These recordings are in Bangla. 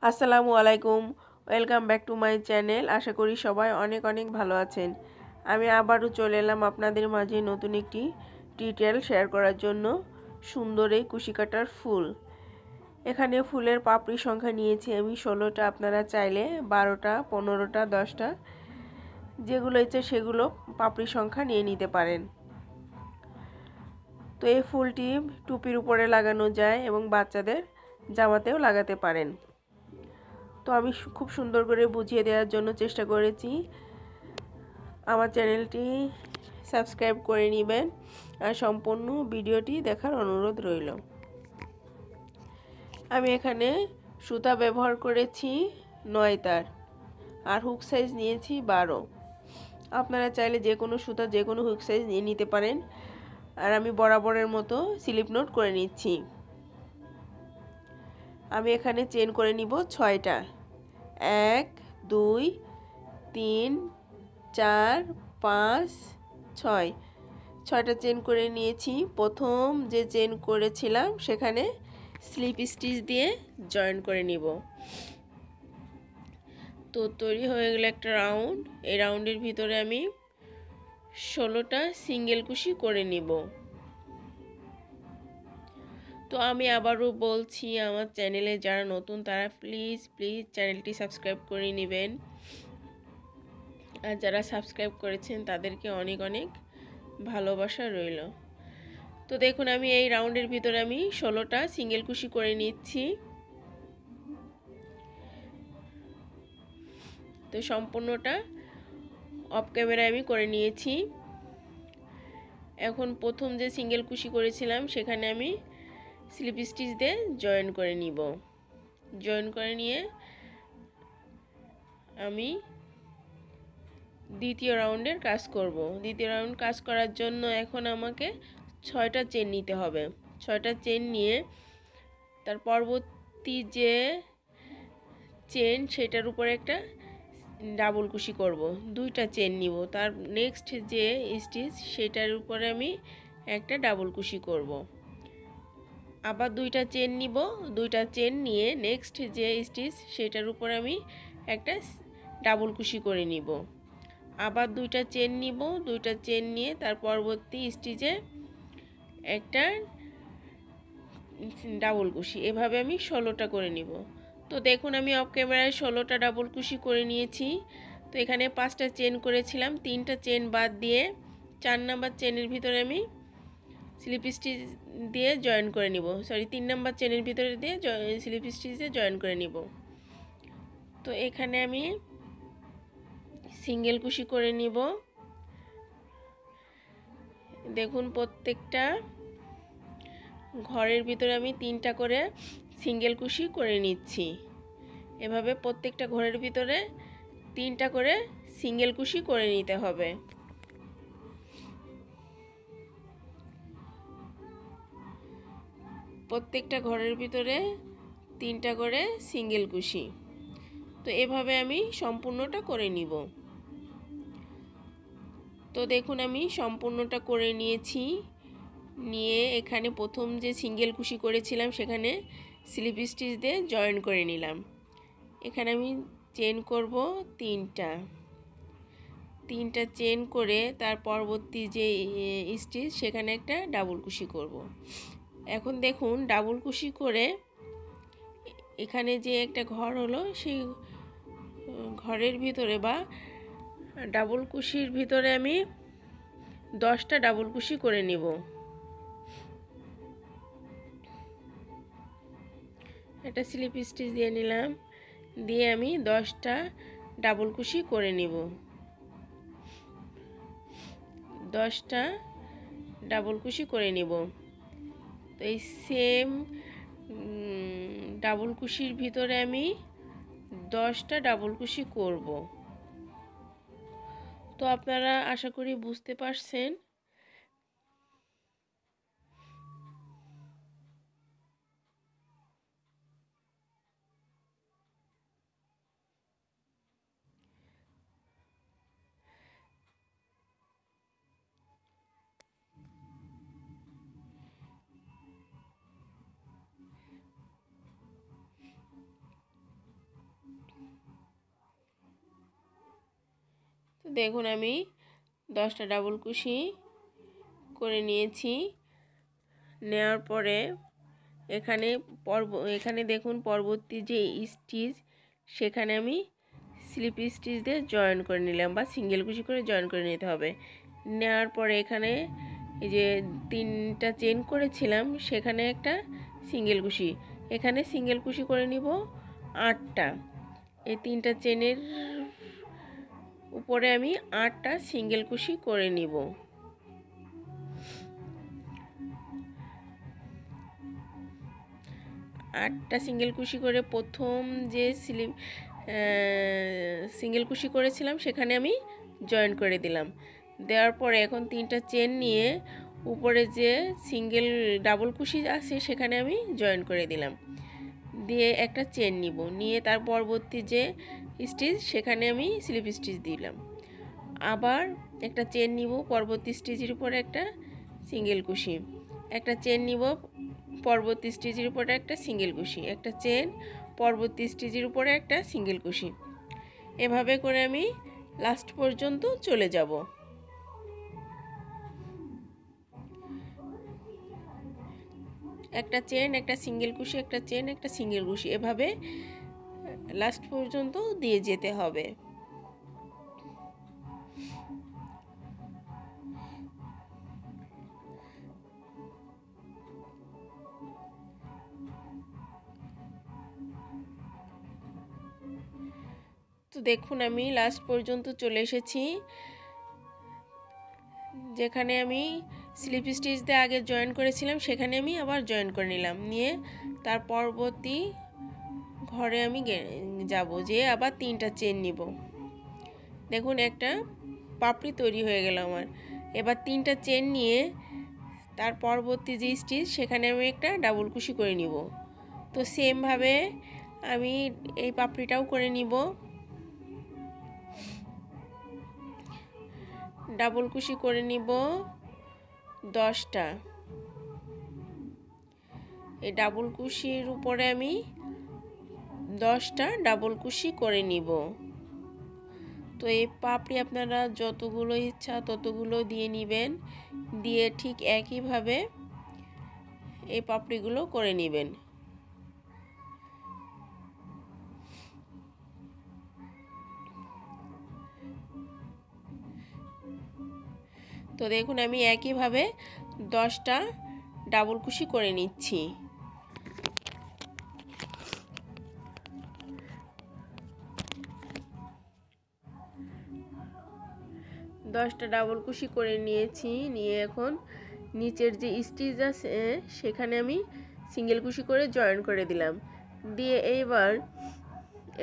আসসালামু আলাইকুম, welcome back to my channel. আশা করি সবাই অনেক অনেক ভালো আছেন। আমি আবারও চলে এলাম আপনাদের মাঝে নতুন একটি টিউটোরিয়াল শেয়ার করার জন্য। সুন্দর এই কুশি কাটার ফুল। এখানে ফুলের পাপড়ি সংখ্যা নিয়েছি আমি 16টা। আপনারা চাইলে 12টা, 15টা, 10টা যেগুলো ইচ্ছে সেগুলো পাপড়ি সংখ্যা নিয়ে নিতে পারেন। তো এই ফুলটি টুপির উপরে লাগানো যায় এবং বাচ্চাদের জামাতেও লাগাতে পারেন। তো আমি খুব সুন্দর করে বুঝিয়ে দেওয়ার জন্য চেষ্টা করেছি। আমার চ্যানেলটি সাবস্ক্রাইব করে নেবেন আর সম্পূর্ণ ভিডিওটি দেখার অনুরোধ রইল। আমি এখানে সুতা ব্যবহার করেছি 9 তার আর হুক সাইজ নিয়েছি 12। আপনারা চাইলে যে কোনো সুতা যে কোনো হুক সাইজ নিয়ে নিতে পারেন। আর আমি বরাবরের মতো স্লিপ নোট করে নিচ্ছি। আমি এখানে চেন করে নিব 6টা। 1 2 3 4 5 6 6টা চেন করে নিয়েছি। প্রথম যে চেন করেছিলাম সেখানে স্লিপ স্টিচ দিয়ে জয়েন করে নিব। তো তৈরি হয়ে গেল একটা রাউন্ড। এই রাউন্ডের ভিতরে আমি 16টা সিঙ্গেল কুশি করে নিব। তো আমি আবারও বলছি, আমার চ্যানেলে যারা নতুন তারা প্লিজ চ্যানেলটি সাবস্ক্রাইব করে নেবেন। আর যারা সাবস্ক্রাইব করেছেন তাদেরকে অনেক অনেক ভালোবাসা রইল। তো দেখুন আমি এই রাউন্ডের ভিতরে আমি 16টা সিঙ্গেল কুশি করে নিচ্ছি। তো সম্পূর্ণটা অফ ক্যামেরায় আমি করে নিয়েছি। এখন প্রথম যে সিঙ্গেল কুশি করেছিলাম সেখানে আমি স্লিপ স্টিচ দিয়ে জয়েন করে নিব। জয়েন করে নিয়ে আমি দ্বিতীয় রাউন্ডের কাজ করব। দ্বিতীয় রাউন্ড কাজ করার জন্য এখন আমাকে 6টা চেন নিতে হবে। 6টা চেন নিয়ে তার পরবর্তী যে চেন সেটার উপরে একটা ডাবল কুশি করব। 2টা চেন নিব। তার নেক্সট যে স্টিচ সেটার উপরে আমি একটা ডাবল কুশি করব। আবার 2টা চেন নিব। 2টা চেন নিয়ে নেক্সট যে স্টিচ সেটার উপরে আমি একটা ডাবল কুশি করে নিব। আবার 2টা চেন নিব। 2টা চেন নিয়ে তার পরবর্তী স্টিচে একটা ডাবল কুশি। এভাবে আমি 16টা করে নিব। তো দেখুন আমি অফ ক্যামেরায় 16টা ডাবল কুশি করে নিয়েছি। তো এখানে 5টা চেন করেছিলাম, 3টা চেন বাদ দিয়ে 4 নাম্বার চেনের ভিতরে আমি স্লিপ স্টিচ দিয়ে জয়েন করে নিব। 3 নাম্বার চেনের ভিতরে দিয়ে স্লিপ স্টিচ দিয়ে জয়েন করে নিব। তো এখানে আমি সিঙ্গেল কুশি করে নিব। দেখুন প্রত্যেকটা ঘরের ভিতরে আমি 3টা করে সিঙ্গেল কুশি করে নিচ্ছি। এভাবে প্রত্যেকটা ঘরের ভিতরে 3টা করে সিঙ্গেল কুশি করে নিতে হবে। প্রত্যেকটা ঘরের ভিতরে 3টা করে সিঙ্গেল কুশি। তো এভাবে আমি সম্পূর্ণটা করে নিব। তো দেখুন আমি সম্পূর্ণটা করে নিয়েছি। নিয়ে এখানে প্রথম যে সিঙ্গেল কুশি করেছিলাম সেখানে স্লিপ স্টিচ দিয়ে জয়েন করে নিলাম। এখানে আমি চেন করব 3টা চেন করে তার পরবর্তী যে স্টিচ সেখানে একটা ডাবল কুশি করব। এখন দেখুন ডাবল কুশি করে এখানে যে একটা ঘর হলো সেই ঘরের ভিতরে বা ডাবল কুশির ভিতরে আমি 10টা ডাবল কুশি করে নিব। একটা স্লিপ স্টিচ দিয়ে নিলাম, দিয়ে আমি 10টা ডাবল কুশি করে নিব। 10টা ডাবল কুশি করে নিব। তো এই সেম ডাবল কুশির ভিতরে আমি 10টা ডাবল কুশি করব। তো আপনারা আশা করি বুঝতে পারছেন। দেখুন আমি 10টা ডাবল কুশি করে নিয়েছি। নেওয়ার পরে এখানে দেখুন পরবর্তী যে স্টিচ সেখানে আমি স্লিপ স্টিচ দিয়ে জয়েন করে নিলাম, বা সিঙ্গেল কুশি করে জয়েন করে নিতে হবে। নেওয়ার পরে এখানে এই যে 3টা চেন করেছিলাম সেখানে একটা সিঙ্গেল কুশি, এখানে সিঙ্গেল কুশি করে নিব 8টা। এই 3টা চেনের উপরে আমি 8টা সিঙ্গেল কুশি করে নিব। আটটা সিঙ্গেল কুশি করে প্রথম যে সিঙ্গেল কুশি করেছিলাম সেখানে আমি জয়েন করে দিলাম। দেওয়ার পরে এখন 3টা চেন নিয়ে উপরে যে ডাবল কুশি আছে সেখানে আমি জয়েন করে দিলাম, দিয়ে একটা চেন নিব, নিয়ে তার পরবর্তী যে স্টিচ সেখানে আমি স্লিপ স্টিচ দিলাম। আবার একটা চেন নিব, পরবর্তী স্টিচের উপরে একটা সিঙ্গেল কুশি, একটা চেন নিব, পরবর্তী স্টিচের উপরে একটা সিঙ্গেল কুশি, একটা চেন, পরবর্তী স্টিচের উপরে একটা সিঙ্গেল কুশি। এভাবে করে আমি লাস্ট পর্যন্ত চলে যাব। একটা চেন, একটা সিঙ্গেল কুশি, একটা চেন, একটা সিঙ্গেল কুশি, এভাবে লাস্ট পর্যন্ত দিয়ে যেতে হবে। তো দেখুন আমি লাস্ট পর্যন্ত চলে এসেছি। যেখানে আমি স্লিপ স্টিচ দিয়ে আগে জয়েন করেছিলাম সেখানে আমি আবার জয়েন করে নিলাম, নিয়ে তার পরবর্তী ঘরে আমি যাব, যে আবার 3টা চেন নিব। দেখুন একটা পাপড়ি তৈরি হয়ে গেল আমার। এবার 3টা চেন নিয়ে তার পরবর্তী যে স্টিচ সেখানে আমি একটা ডাবল কুশি করে নিব। তো সেমভাবে আমি এই পাপড়িটাও করে নিব। ডাবল কুশি করে নিব 10টা। এই ডাবল কুশির উপরে আমি 10টা ডাবল কুশি করে নিব। তো এই পাপড়ি আপনারা যতগুলো ইচ্ছা ততগুলো দিয়ে নেবেন, দিয়ে ঠিক একইভাবে এই পাপড়িগুলো করে নেবেন। তো দেখুন আমি একইভাবে 10টা ডাবল কুশি করে নিচ্ছি। দশটা ডাবল কুশি করে নিয়েছি, নিয়ে এখন নিচের যে স্টিচ আছে সেখানে আমি সিঙ্গেল কুশি করে জয়েন করে দিলাম, দিয়ে এইবার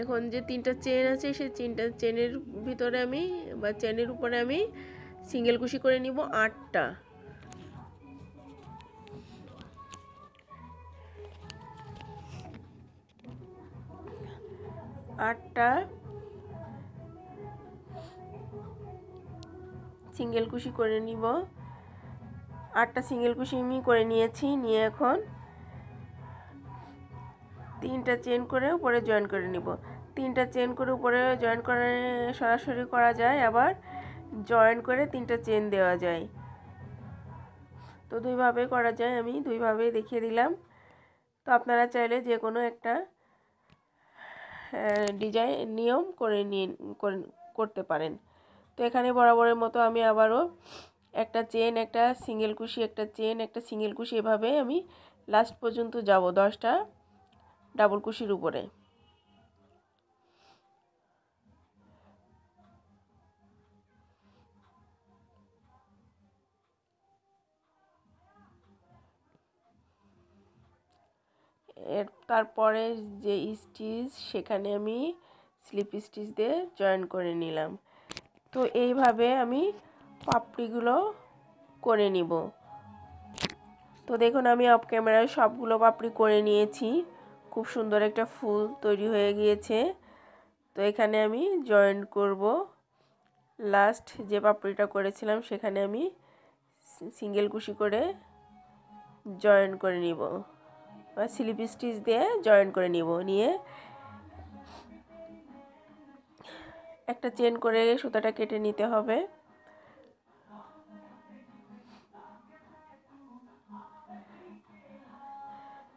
এখন যে 3টা চেন আছে সেই 3টা চেনের ভিতরে আমি বা চেনের উপরে আমি সিঙ্গেল কুশি করে নিব 8টা। সিঙ্গেল কুশি করে নিব। 8টা সিঙ্গেল কুশি আমি করে নিয়েছি, নিয়ে এখন 3টা চেন করে উপরে জয়েন করে নিব। 3টা চেন করে উপরে জয়েন করে সরাসরি করা যায়, আবার জয়েন করে 3টা চেন দেওয়া যায়। তো দুইভাবে করা যায়, আমি দুইভাবেই দেখিয়ে দিলাম। তো আপনারা চাইলে যে কোনো একটা ডিজাইন নিয়ম করে করতে পারেন। তো এখানে বরাবরের মতো আমি আবারও একটা চেন, একটা সিঙ্গেল কুশি, একটা চেন, একটা সিঙ্গেল কুশি, এভাবে আমি লাস্ট পর্যন্ত যাব 10টা ডাবল কুশির উপরে। তারপরে যে স্টিচ সেখানে আমি স্লিপ স্টিচ দিয়ে জয়েন করে নিলাম। তো এইভাবে আমি পাপড়িগুলো করে নিব। তো দেখুন আমি অফ ক্যামেরায় সবগুলো পাপড়ি করে নিয়েছি, খুব সুন্দর একটা ফুল তৈরি হয়ে গিয়েছে। তো এখানে আমি জয়েন করব। লাস্ট যে পাপড়িটা করেছিলাম সেখানে আমি সিঙ্গেল কুশি করে জয়েন করে নিব, বা স্লিপ স্টিচ দিয়ে জয়েন করে নিব, নিয়ে একটা চেন করে সুতাটা কেটে নিতে হবে।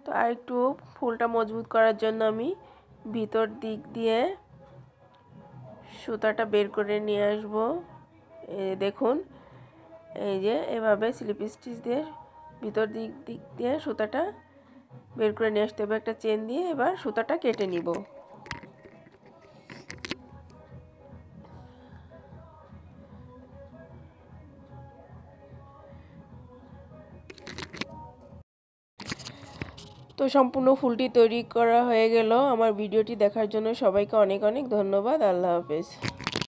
তো আর একটু ফুলটা মজবুত করার জন্য আমি ভিতর দিক দিয়ে সুতাটা বের করে নিয়ে আসব। দেখুন এই যে এভাবে স্লিপ স্টিচ দিয়ে ভিতর দিক দিয়ে সুতাটা বের করে নিয়ে আসতে হবে একটা চেন দিয়ে। এবার সুতাটা কেটে নিব। তো সম্পূর্ণ ফুলটি তৈরি করা হয়ে গেল। আমার ভিডিওটি দেখার জন্য সবাইকে অনেক অনেক ধন্যবাদ। আল্লাহ হাফেজ।